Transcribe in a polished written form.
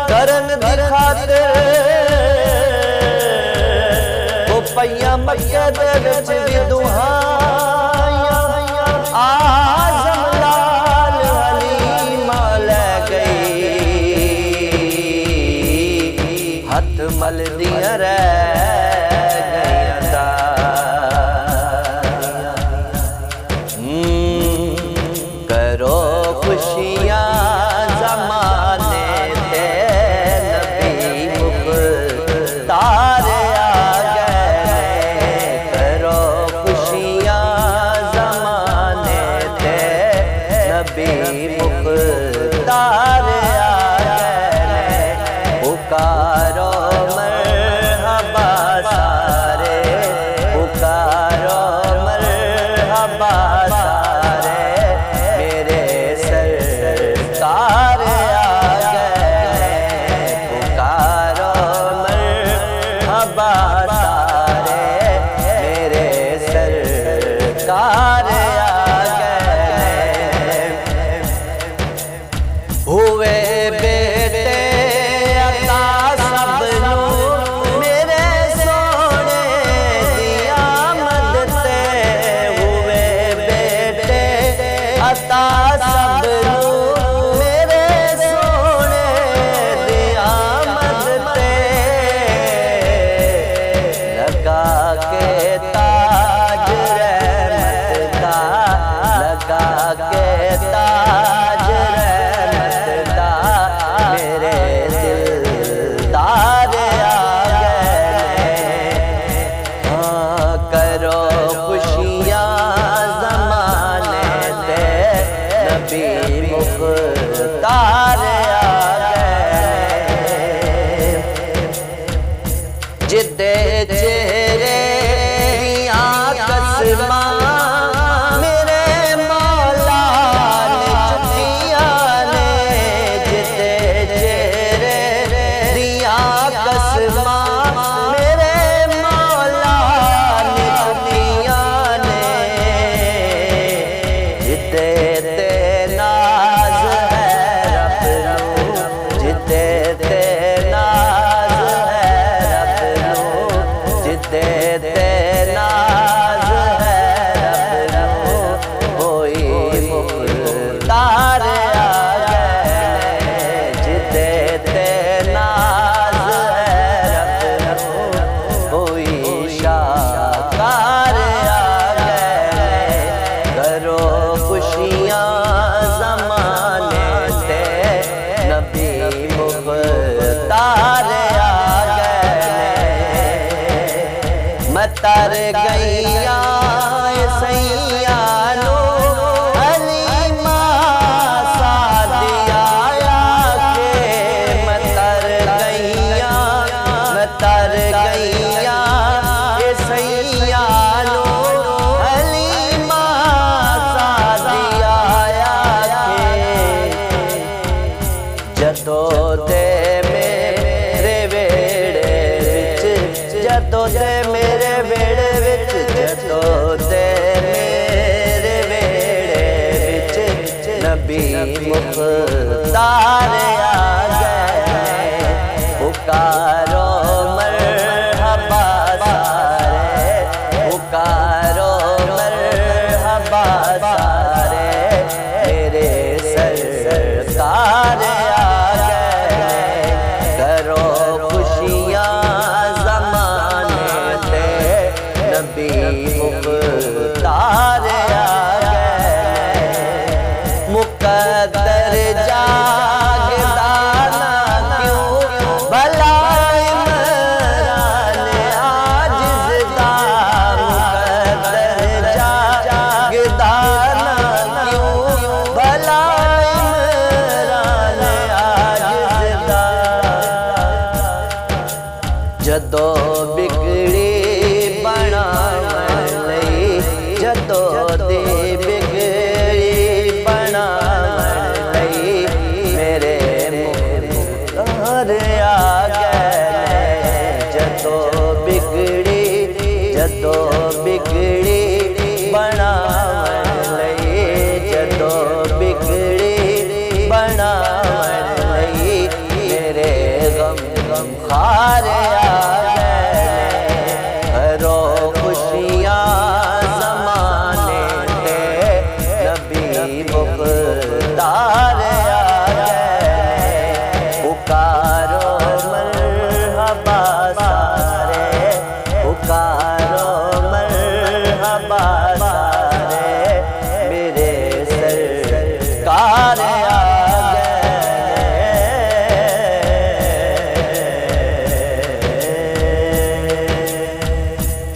करन दी खातिर वो पईया मक्के दे विच भी दुहाइयां आज़म लाल हलीमा लै गई हथ मलदियां रह करो खुशियां ज़माने दे नबी मुख्तार आ गए। करो खुशियां ज़माने दे नबी मुख्तार आ गए। पुकारो मरहबा सारे, पुकारो मरहबा हुए बेटे अता सबनू मेरे सोने दी आमद ते। हुए बेटे अता सबनू मेरे सोने दी आमद ते। लगा के ताज रहमत का, लगा के ताज करो खुशियां ज़माने दे नबी मुख्तार आ गए। जिदे चेहरे दियां कसमां मेरे मौला ने चुकियां ने। जिदे चेहरे दियां कसमां तर गईया सैया नो हलीमा सादिया के। मतर गईया, मतर गईया सैया नो हलीमा सादिया के। जदों दे मेरे वेड़े विच, जदों दे मेरे वेड़े विच, जदों दे मेरे वेड़े विच नबी मुख्तार आ गए। पुकारो मरहबा सारे, पुकारो मरहबा सारे मेरे सरकार आ गए। करो खुशियां नबी मुख्तार आ गए। मुकद्दर जागदा ना क्यों भला इमरान आजिज़दा। मुकद्दर जागदा ना क्यों भला इमरान आजिज़दा। जदों